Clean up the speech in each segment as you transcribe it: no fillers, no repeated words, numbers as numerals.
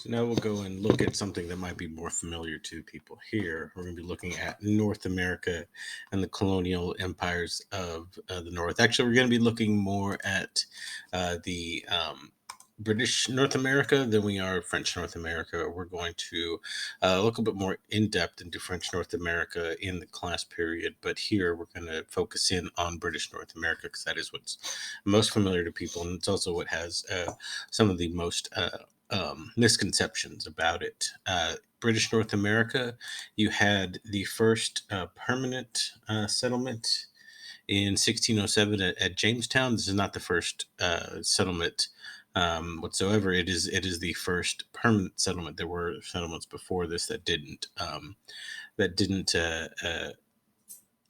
So now we'll go and look at something that might be more familiar to people here. We're going to be looking at North America and the colonial empires of the North. Actually, we're going to be looking more at the British North America than we are French North America. We're going to look a bit more in depth into French North America in the class period, but here we're going to focus in on British North America because that is what's most familiar to people, and it's also what has some of the most misconceptions about it. British North America, you had the first permanent settlement in 1607 at Jamestown. This is not the first settlement whatsoever. It is the first permanent settlement. There were settlements before this that didn't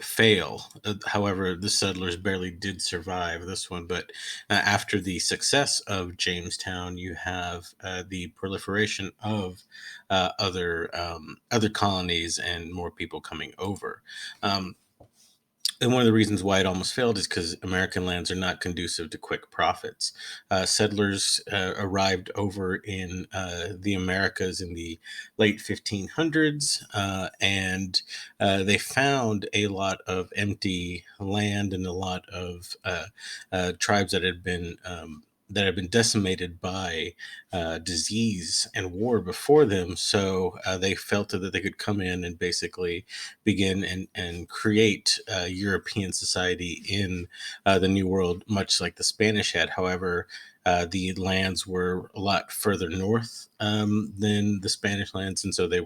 fail. However, the settlers barely did survive this one. But after the success of Jamestown, you have the proliferation of other colonies and more people coming over. Um, and one of the reasons why it almost failed is because American lands are not conducive to quick profits. Settlers arrived over in the Americas in the late 1500s, and they found a lot of empty land and a lot of tribes that had been decimated by disease and war before them. So they felt that they could come in and basically begin and create European society in the New World, much like the Spanish had. However, the lands were a lot further north than the Spanish lands, and so they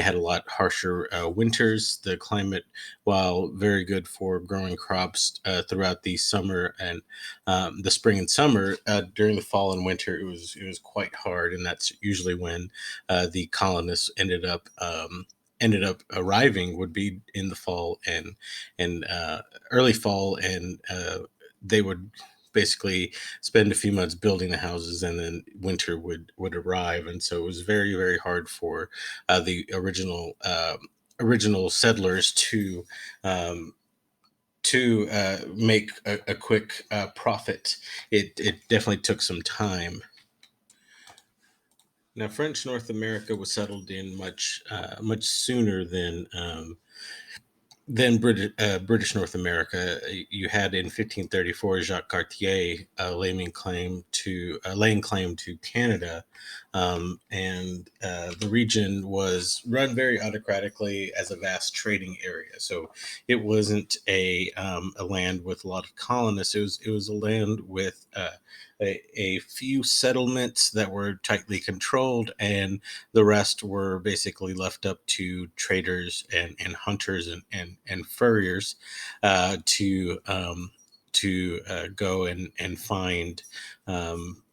had a lot harsher winters. The climate, while very good for growing crops throughout the summer and the spring and summer, during the fall and winter, it was quite hard, and that's usually when the colonists ended up arriving would be in the fall and early fall, and they would basically spend a few months building the houses, and then winter would arrive, and so it was very very hard for the original settlers um, to make a quick profit. It definitely took some time. Now, French North America was settled in much sooner than British North America. You had in 1534 Jacques Cartier laying claim to Canada, and the region was run very autocratically as a vast trading area. So it wasn't a land with a lot of colonists. It was a land with a few settlements that were tightly controlled, and the rest were basically left up to traders and hunters and furriers to go and find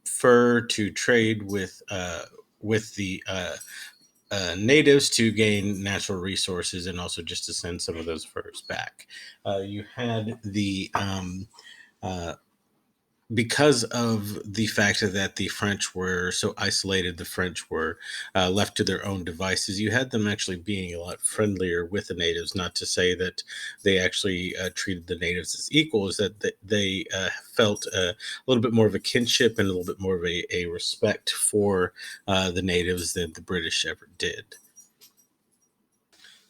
fur to trade with the natives to gain natural resources, and also just to send some of those furs back. You had uh, because of the fact that the French were so isolated, the French were left to their own devices. You had them actually being a lot friendlier with the natives. Not to say that they actually treated the natives as equals, that they felt a little bit more of a kinship and a little bit more of a respect for the natives than the British ever did.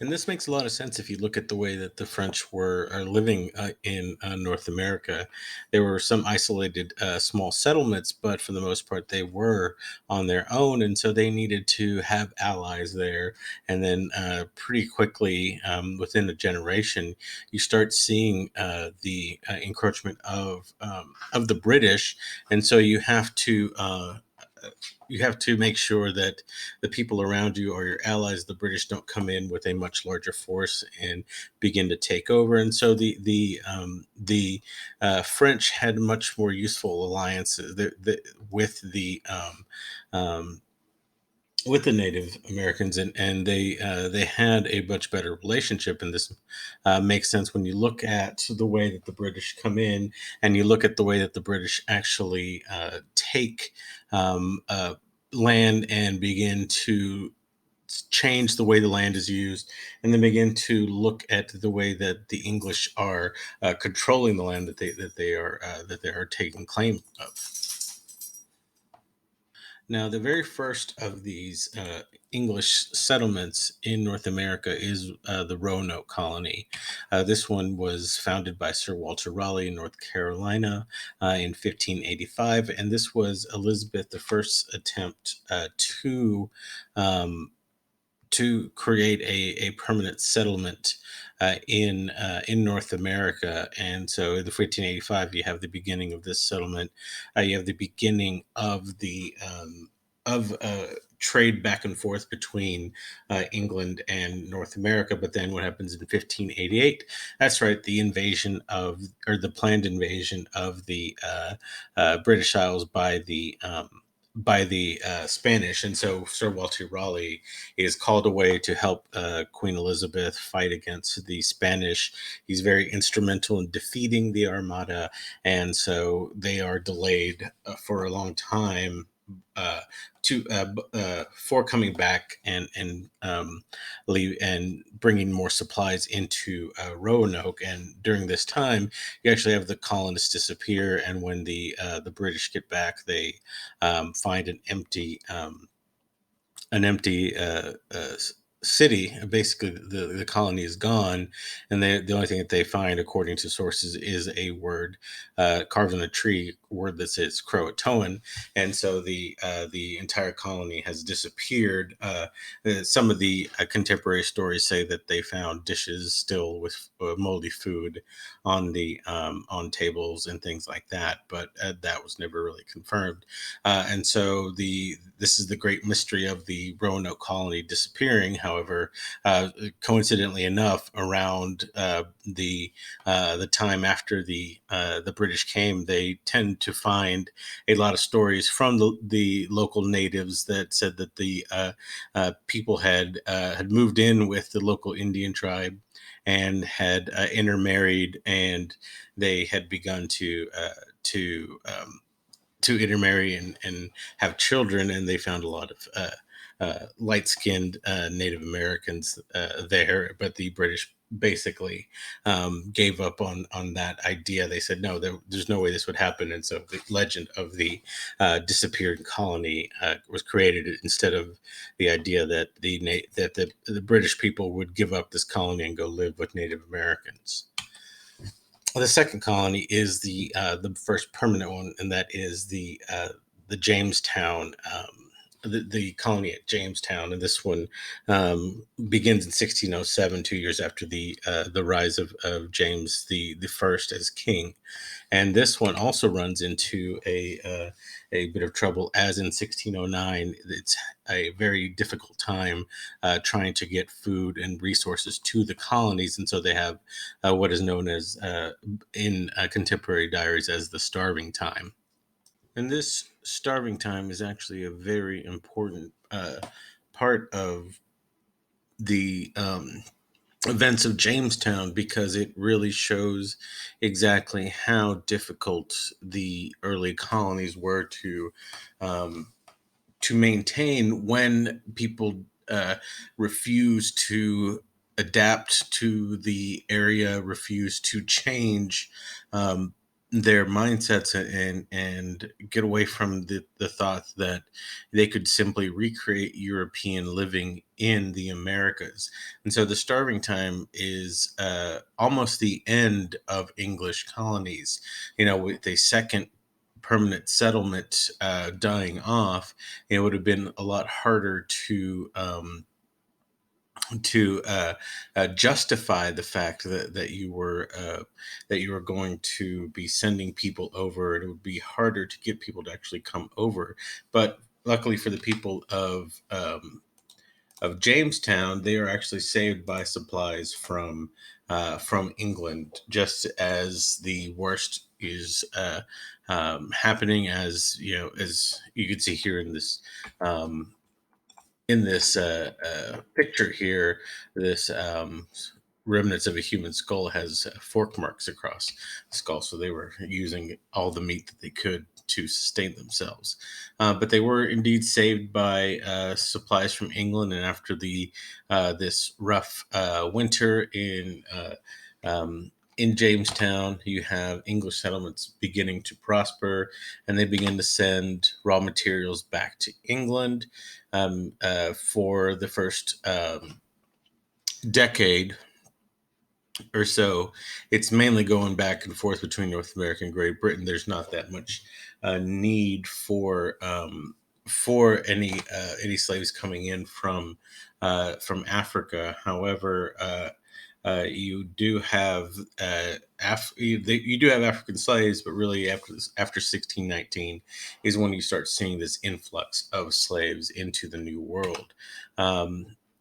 And this makes a lot of sense if you look at the way that the French were are living in North America. There were some isolated small settlements, but for the most part, they were on their own, and so they needed to have allies there. And then pretty quickly, within a generation, you start seeing the encroachment of the British, and so you have to make sure that the people around you or your allies, the British, don't come in with a much larger force and begin to take over. And so the French had much more useful alliances um, with the Native Americans, and they had a much better relationship. And this makes sense when you look at the way that the British come in, and you look at the way that the British actually take land and begin to change the way the land is used, and then begin to look at the way that the English are controlling the land that they are taking claim of. Now, the very first of these English settlements in North America is the Roanoke colony. This one was founded by Sir Walter Raleigh in North Carolina in 1585, and this was Elizabeth I's attempt um, to create a permanent settlement in North America. And so in the 1585, you have the beginning of this settlement. You have the beginning of trade back and forth between England and North America. But then what happens in 1588? That's right, the invasion of, or the planned invasion of the British Isles by the Spanish. And so Sir Walter Raleigh is called away to help Queen Elizabeth fight against the Spanish. He's very instrumental in defeating the Armada, and so they are delayed for a long time uh, for coming back and leave and bringing more supplies into Roanoke. And during this time, you actually have the colonists disappear, and when the British get back, they find an empty city. Basically, the colony is gone, and the only thing that they find, according to sources, is a word carved on a tree, word that says Croatoan, and so the entire colony has disappeared. Some of the contemporary stories say that they found dishes still with moldy food on tables and things like that, but that was never really confirmed. And so this is the great mystery of the Roanoke colony disappearing. However, coincidentally enough, around the time after the British came, they tend to find a lot of stories from the local natives that said that the people had moved in with the local Indian tribe and had intermarried, and they had begun to intermarry and have children, and they found a lot of light-skinned Native Americans there. But the British basically gave up on that idea. They said, no, there's no way this would happen, and so the legend of the disappeared colony was created instead of the idea that the British people would give up this colony and go live with Native Americans. The second colony is the first permanent one, and that is the Jamestown. The colony at Jamestown, and this one begins in 1607, 2 years after the rise of James the First as king. And this one also runs into a bit of trouble, as in 1609. It's a very difficult time trying to get food and resources to the colonies, and so they have what is known as in contemporary diaries as the starving time. And this starving time is actually a very important part of the events of Jamestown, because it really shows exactly how difficult the early colonies were um, to maintain when people refuse to adapt to the area, refuse to change um, their mindsets, and get away from the thought that they could simply recreate European living in the Americas. And so the starving time is almost the end of English colonies. With a second permanent settlement dying off, it would have been a lot harder to justify the fact that you were going to be sending people over, and it would be harder to get people to actually come over. But luckily for the people of Jamestown, they are actually saved by supplies from England, just as the worst is happening. As you can see here um, in this picture here, this remnants of a human skull has fork marks across the skull. So they were using all the meat that they could to sustain themselves. But they were indeed saved by supplies from England. And after the this rough winter um, in Jamestown, you have English settlements beginning to prosper, and they begin to send raw materials back to England for the first decade or so. It's mainly going back and forth between North America and Great Britain. There's not that much need for any slaves coming in from Africa. However, you do have you do have African slaves, but really after 1619 is when you start seeing this influx of slaves into the New World.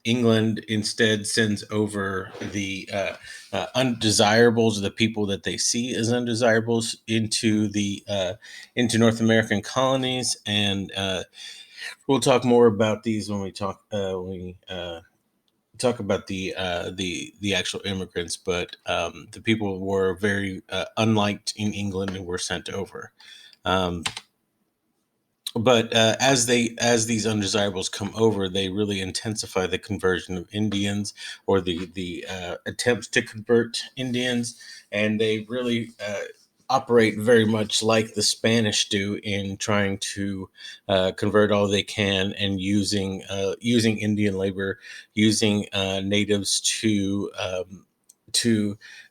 England instead sends over the undesirables, the people that they see as undesirables, into North American colonies, and we'll talk more about these when we talk about the actual immigrants. But the people were very unliked in England and were sent over. Um, but as these undesirables come over, they really intensify the conversion of Indians, or the attempts to convert Indians, and they really operate very much like the Spanish do in trying to convert all they can, and using Indian labor, using natives to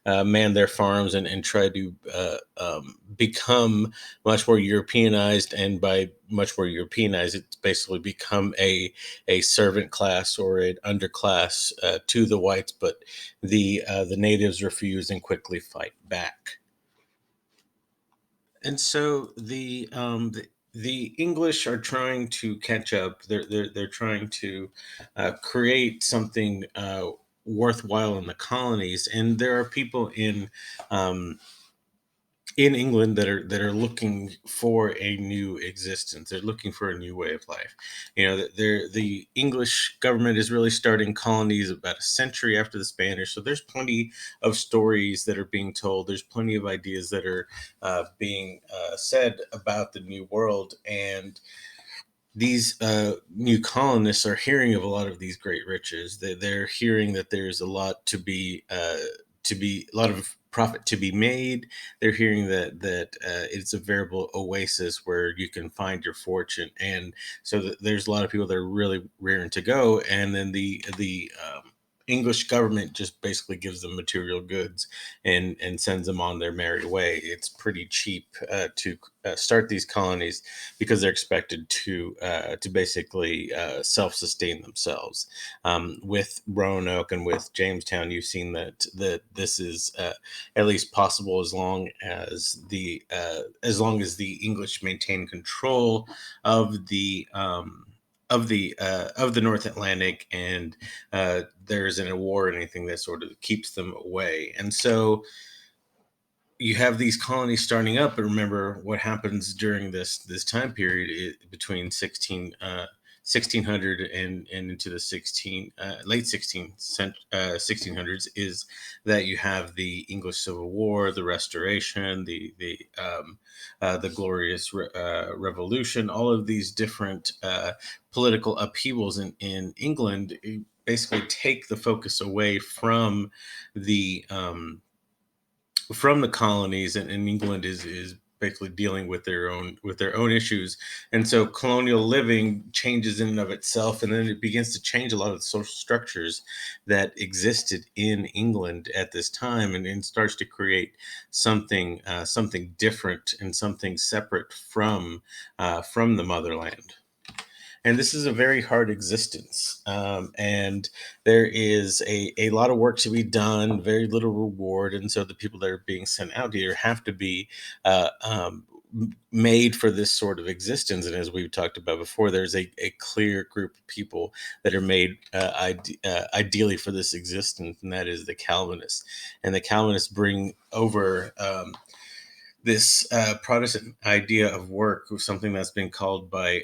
man their farms, and try to become much more Europeanized. And by much more Europeanized, it's basically become a servant class or an underclass to the whites. But the natives refuse and quickly fight back. And so the English are trying to catch up. They're trying to create something worthwhile in the colonies, and there are people um, in England that are looking for a new existence. They're looking for a new way of life. The English government is really starting colonies about a century after the Spanish. So there's plenty of stories that are being told. There's plenty of ideas that are being said about the New World, and these new colonists are hearing of a lot of these great riches. They're hearing that there's a lot a lot of profit to be made. They're hearing that it's a veritable oasis where you can find your fortune, and so there's a lot of people that are really rearing to go. And then the English government just basically gives them material goods and sends them on their merry way. It's pretty cheap to start these colonies, because they're expected to basically self-sustain themselves. With Roanoke and with Jamestown, you've seen that this is at least possible as long as the English maintain control of the North Atlantic, and there isn't a war or anything that sort of keeps them away. And so you have these colonies starting up. And remember what happens during this time period, between 1600 and into the late 1600s, is that you have the English Civil War, the Restoration, the Glorious Revolution. All of these different political upheavals in England basically take the focus away the from the colonies, and England is basically dealing with their own issues. And so colonial living changes in and of itself, and then it begins to change a lot of the social structures that existed in England at this time, and starts to create something different and something separate from the motherland. And this is a very hard existence. And there is a lot of work to be done, very little reward. And so the people that are being sent out here have to be made for this sort of existence. And as we've talked about before, there's a clear group of people that are made ideally for this existence, and that is the Calvinists. And the Calvinists bring over this Protestant idea of work, something that's been called by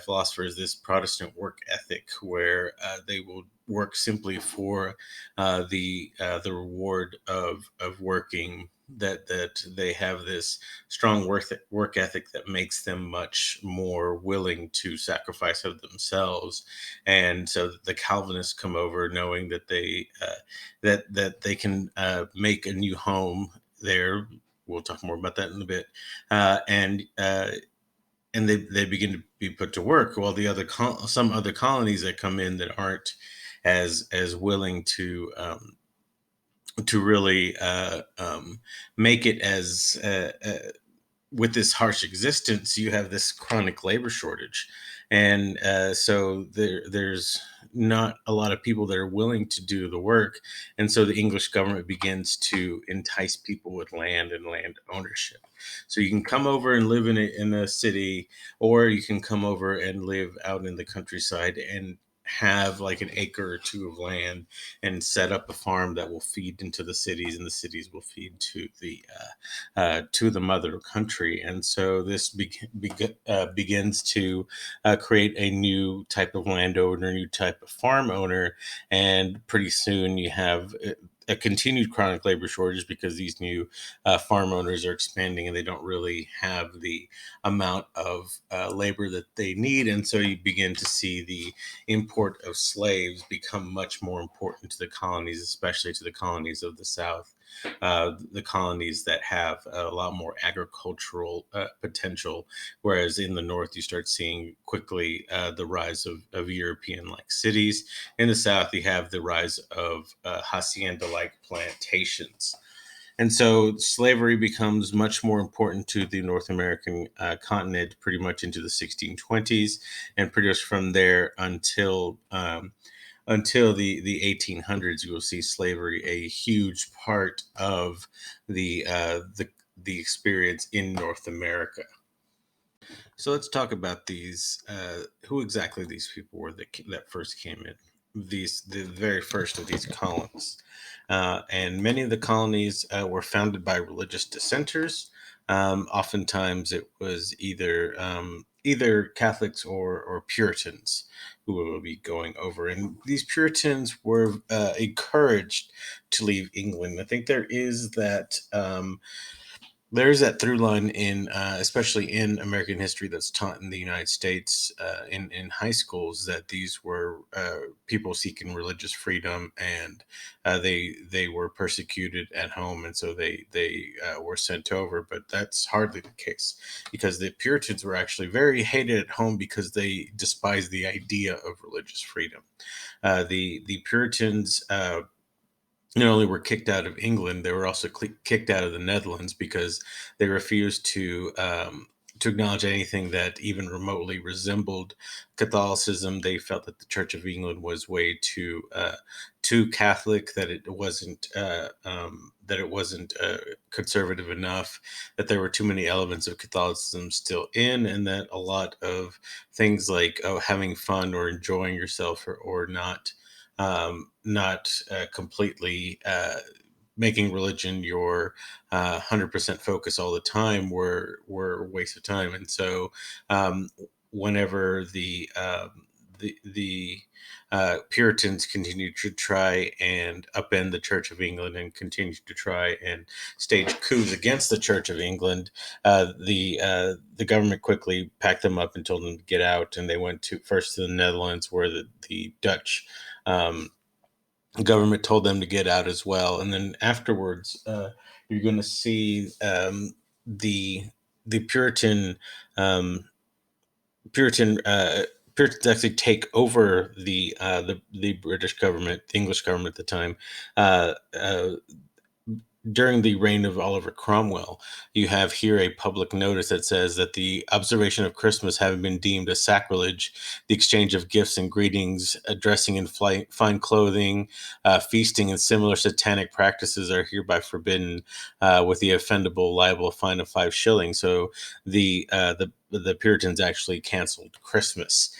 philosophers this Protestant work ethic, where work simply for the reward of working. That they have this strong work ethic that makes them much more willing to sacrifice of themselves, and so the Calvinists come over knowing that they can make a new home there. We'll talk more about that in a bit, and they begin to be put to work, while some other colonies that come in that aren't as willing to really make it as with this harsh existence. You have this chronic labor shortage, and so there's not a lot of people that are willing to do the work, and so the English government begins to entice people with land and land ownership. So you can come over and live in a city, or you can come over and live out in the countryside and have like an acre or two of land and set up a farm that will feed into the cities, and the cities will feed to the mother country. And so this begins to create a new type of landowner, a new type of farm owner, and pretty soon you have a continued chronic labor shortage because these new farm owners are expanding and they don't really have the amount of labor that they need. And so you begin to see the import of slaves become much more important to the colonies, especially to the colonies of the South, the colonies that have a lot more agricultural potential, whereas in the North you start seeing quickly the rise of European-like cities. In the South, you have the rise of hacienda-like plantations. And so slavery becomes much more important to the North American continent pretty much into the 1620s, and pretty much from there until the 1800s. You will see slavery a huge part of the experience in North America. So let's talk about these. Who exactly these people were that first came in? The very first of these colonies, and many of the colonies were founded by religious dissenters. Oftentimes, it was either Catholics or Puritans who will be going over, and these Puritans were encouraged to leave England. I think there's that through line in, especially in American history, that's taught in the United States in high schools, that these were people seeking religious freedom, and they were persecuted at home, and so they were sent over. But that's hardly the case, because the Puritans were actually very hated at home because they despised the idea of religious freedom. The Puritans. Not only were kicked out of England, they were also kicked out of the Netherlands because they refused to acknowledge anything that even remotely resembled Catholicism. They felt that the Church of England was way too Catholic, that it wasn't conservative enough, that there were too many elements of Catholicism still in, and that a lot of things like having fun or enjoying yourself, or not completely making religion your 100% focus all the time were a waste of time. And so whenever the Puritans continued to try and upend the Church of England and continued to try and stage coups against the Church of England, the government quickly packed them up and told them to get out, and they went to first to the Netherlands, where the Dutch um, government told them to get out as well. And then afterwards, you're going to see the the um, Puritan Puritans actually take over the British government, the English government at the time. Uh, uh, During the reign of Oliver Cromwell, you have here a public notice that says that the observation of Christmas having been deemed a sacrilege, the exchange of gifts and greetings, dressing in fine clothing, feasting, and similar satanic practices are hereby forbidden, with the offendable liable fine of 5 shillings. So the Puritans actually canceled Christmas.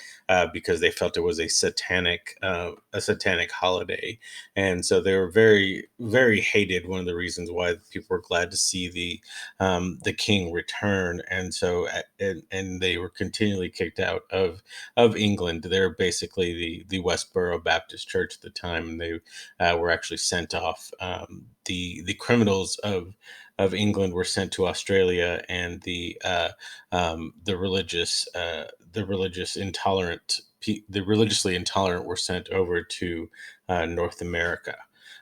because they felt it was a satanic holiday, and so they were very, very hated. One of the reasons why people were glad to see the king return, and and they were continually kicked out of England. They're basically the Westboro Baptist Church at the time, and they were actually sent off. The criminals of England were sent to Australia, and the religious intolerant the religiously intolerant were sent over to North America.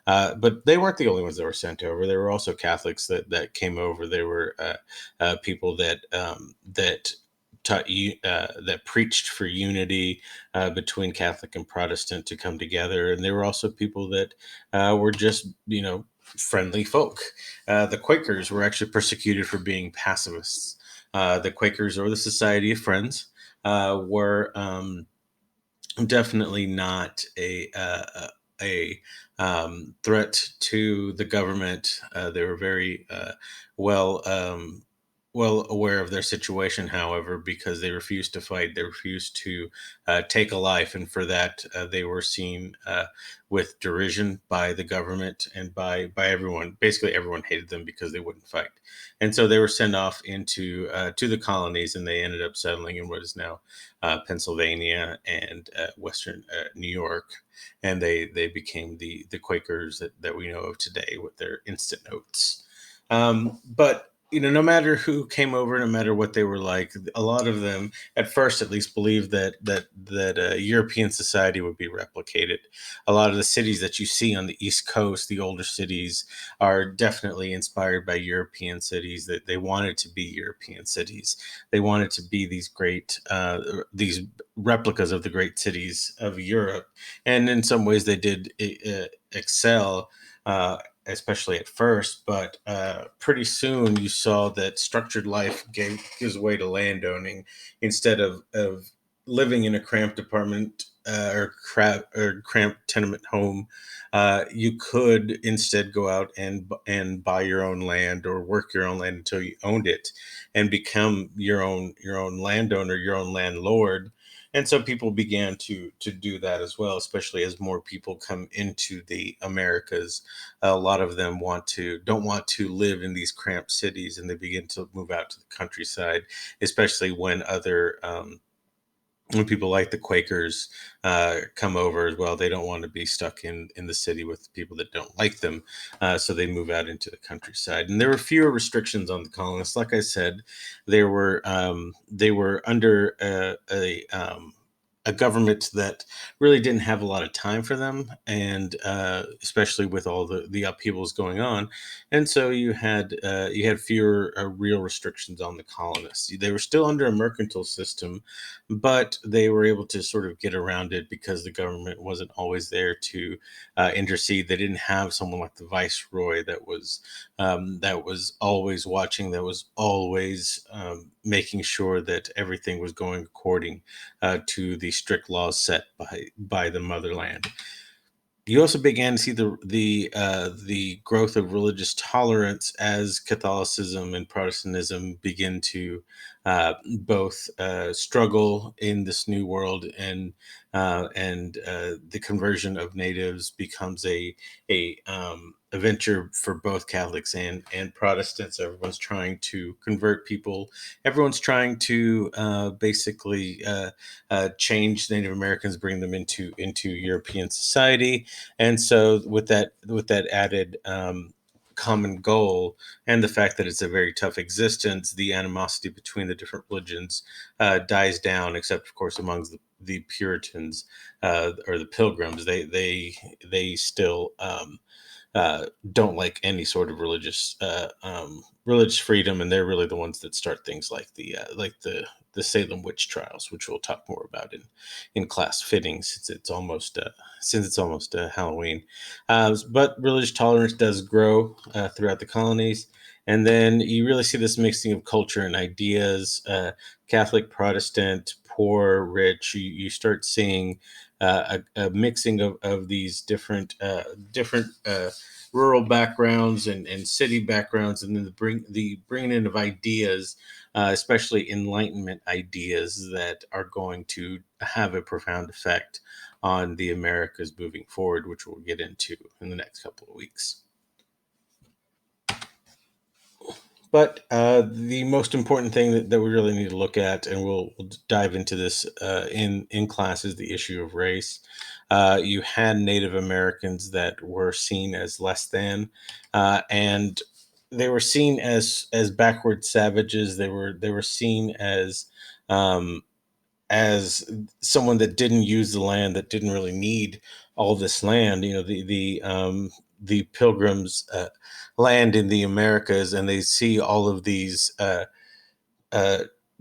But they weren't the only ones that were sent over. There were also Catholics that came over. There were people that taught you that preached for unity between Catholic and Protestant to come together, and there were also people that were just friendly folk. The Quakers were actually persecuted for being pacifists. The Quakers, or the Society of Friends, were definitely not a threat to the government. They were very well well aware of their situation, however, because they refused to fight, they refused to take a life, and for that they were seen with derision by the government and by everyone. Basically, everyone hated them because they wouldn't fight, and so they were sent off into to the colonies, and they ended up settling in what is now Pennsylvania and Western New York, and they became the Quakers that we know of today with their instant notes. But no matter who came over, no matter what they were like, a lot of them, at first at least, believed that European society would be replicated. A lot of the cities that you see on the East Coast, the older cities, are definitely inspired by European cities. That they wanted to be European cities. They wanted to be these replicas of the great cities of Europe, and in some ways they did excel. Especially at first, but pretty soon you saw that structured life gives way to landowning. Instead of living in a cramped apartment or cramped tenement home, you could instead go out and buy your own land or work your own land until you owned it and become your own landowner, your own landlord. And so people began to do that as well, especially as more people come into the Americas. A lot of them don't want to live in these cramped cities, and they begin to move out to the countryside, especially when people like the Quakers come over as well. They don't want to be stuck in the city with people that don't like them, so they move out into the countryside. And there were fewer restrictions on the colonists. Like I said, they were under a government that really didn't have a lot of time for them, and especially with all the upheavals going on, and so you had fewer real restrictions on the colonists. They were still under a mercantile system, but they were able to sort of get around it because the government wasn't always there to intercede. They didn't have someone like the viceroy that was always watching, that was always making sure that everything was going according to the strict laws set by the motherland. You also began to see the growth of religious tolerance as Catholicism and Protestantism begin to both struggle in this new world, and the conversion of natives becomes a venture for both Catholics and Protestants. Everyone's trying to convert people. Everyone's trying to basically change Native Americans, bring them into European society. And so with that added common goal, and the fact that it's a very tough existence, the animosity between the different religions dies down, except of course amongst the Puritans or the Pilgrims. They still don't like any sort of religious freedom, and they're really the ones that start things like the Salem witch trials, which we'll talk more about in class fitting, since it's almost Halloween. But religious tolerance does grow throughout the colonies, and then you really see this mixing of culture and ideas, Catholic, Protestant, poor, rich. You start seeing a mixing of these different rural backgrounds and city backgrounds, and then the bringing in of ideas, especially Enlightenment ideas that are going to have a profound effect on the Americas moving forward, which we'll get into in the next couple of weeks. But the most important thing that we really need to look at, and we'll dive into this in class, is the issue of race. You had Native Americans that were seen as less than, and they were seen as backward savages. They were seen um, as someone that didn't use the land, that didn't really need all this land. The pilgrims land in the Americas, and they see all of these uh,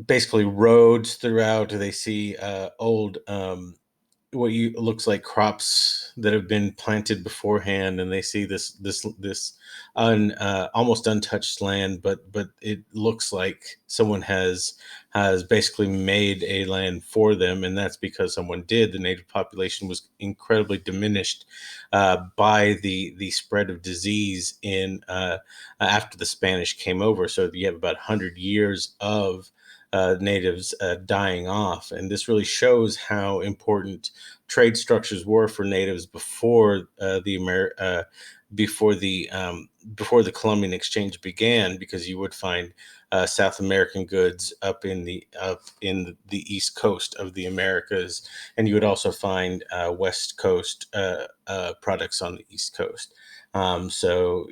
basically roads throughout. They see old what you looks like crops that have been planted beforehand, and they see this almost untouched land, but it looks like someone has basically made a land for them, and that's because someone did. The native population was incredibly diminished by the spread of disease in after the Spanish came over. So you have about 100 years of natives dying off, and this really shows how important trade structures were for natives before the Columbian exchange began, because you would find South American goods up in the east coast of the Americas, and you would also find West Coast products on the East Coast. So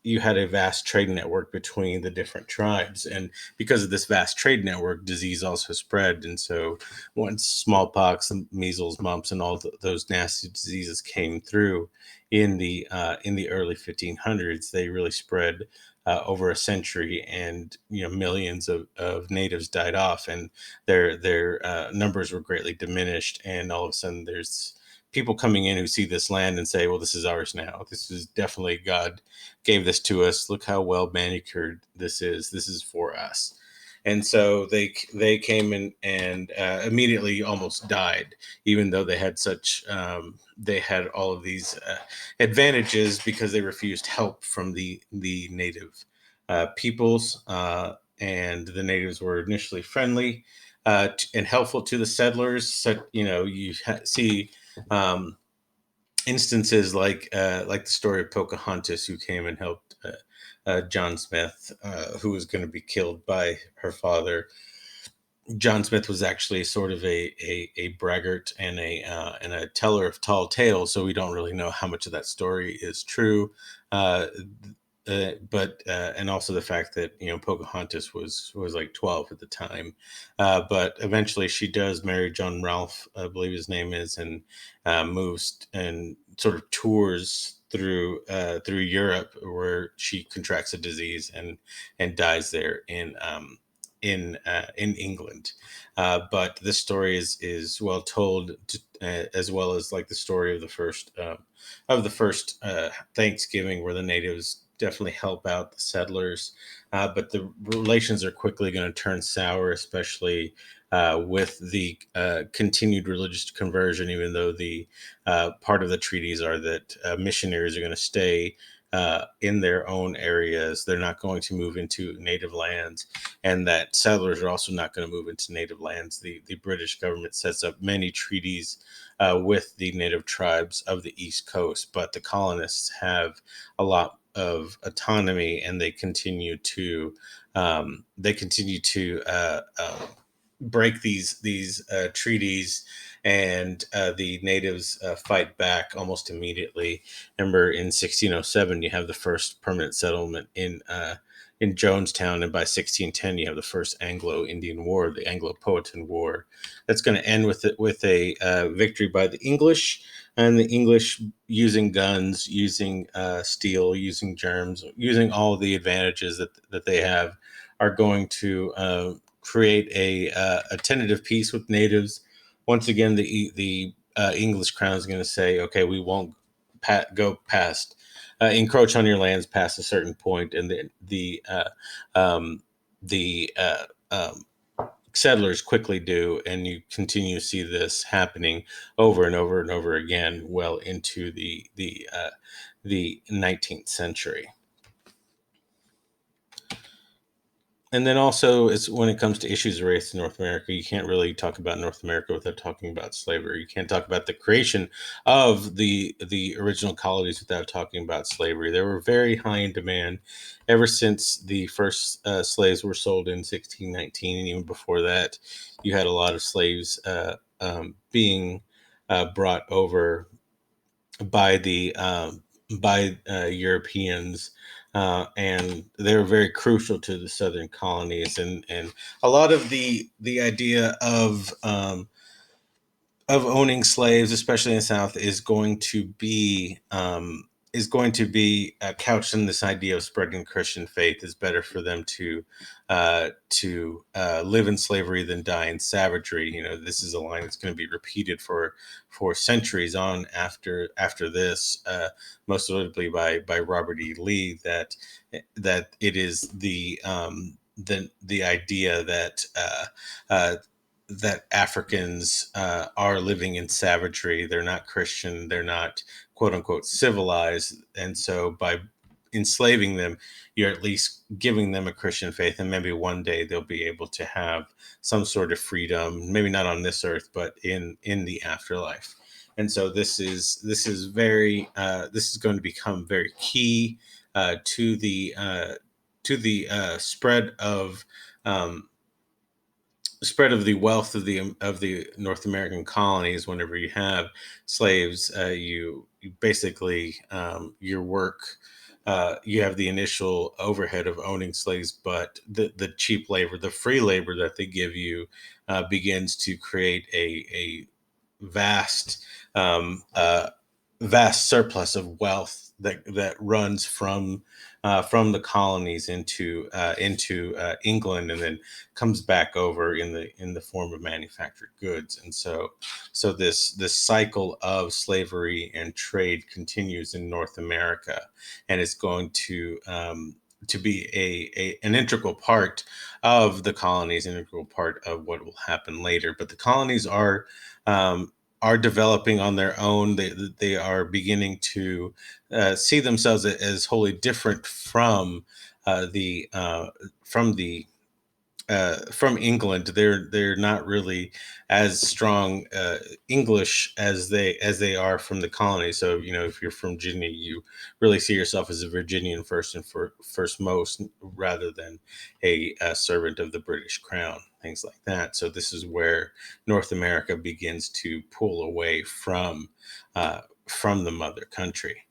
you had a vast trade network between the different tribes, and because of this vast trade network, disease also spread. And so once smallpox and measles, mumps, and all those nasty diseases came through in the early 1500s, they really spread over a century, and millions of natives died off, and their numbers were greatly diminished. And all of a sudden, there's people coming in who see this land and say, "Well, this is ours now. This is definitely God gave this to us. Look how well manicured this is. This is for us." And so they came in and immediately almost died, even though they had all of these advantages, because they refused help from the native peoples. And the natives were initially friendly and helpful to the settlers. So see um, instances like the story of Pocahontas, who came and helped John Smith, who was going to be killed by her father. John Smith was actually sort of a braggart and a teller of tall tales, so we don't really know how much of that story is true. Uh, but and also the fact that Pocahontas was like 12 at the time, but eventually she does marry John Ralph, I believe his name is, and moves and sort of tours through Europe, where she contracts a disease and dies there in England. But this story is well told, as well as like the story of the first Thanksgiving, where the natives definitely help out the settlers. But the relations are quickly going to turn sour, especially with the continued religious conversion, even though the part of the treaties are that missionaries are going to stay in their own areas. They're not going to move into native lands, and that settlers are also not going to move into native lands. The British government sets up many treaties with the native tribes of the East Coast, but the colonists have a lot of autonomy, and they continue to break these treaties, and the natives fight back almost immediately. Remember, in 1607, you have the first permanent settlement in Jonestown, and by 1610, you have the first Anglo-Indian War, the Anglo-Powhatan War. That's going to end with a victory by the English, and the English, using guns, using steel, using germs, using all the advantages that they have, are going to create a tentative peace with natives. Once again, the English crown is going to say, "Okay, we won't go past encroach on your lands past a certain point," and um, the settlers quickly do, and you continue to see this happening over and over and over again, well into the 19th century. And then also, it's when it comes to issues of race in North America, you can't really talk about North America without talking about slavery. You can't talk about the creation of the original colonies without talking about slavery. They were very high in demand ever since the first slaves were sold in 1619, and even before that, you had a lot of slaves being brought over by the Europeans, and they were very crucial to the southern colonies, and a lot of the idea of owning slaves, especially in the South, is going to be couched in this idea of spreading Christian faith. Is better for them to live in slavery than die in savagery. You know, this is a line that's going to be repeated for centuries on after this, most notably by Robert E. Lee, that it is the idea uh, that Africans are living in savagery. They're not Christian. They're not quote unquote civilized. And so by enslaving them, you're at least giving them a Christian faith. And maybe one day they'll be able to have some sort of freedom, maybe not on this earth, but in the afterlife. And so this is going to become very key to the um, spread of the wealth of the North American colonies. Whenever you have slaves, you basically your work. You have the initial overhead of owning slaves, but the cheap labor, the free labor that they give you, begins to create a vast uh, vast surplus of wealth that runs from the colonies into England, and then comes back over in the form of manufactured goods. And so this cycle of slavery and trade continues in North America, and it's going to be an integral part of the colonies, an integral part of what will happen later. But the colonies um, are developing on their own. They are beginning to see themselves as wholly different the from England. They're not really as strong English as they are from the colony. So you know, if you're from Virginia, you really see yourself as a Virginian first and first most, rather than a servant of the British Crown. Things like that. So this is where North America begins to pull away from the mother country.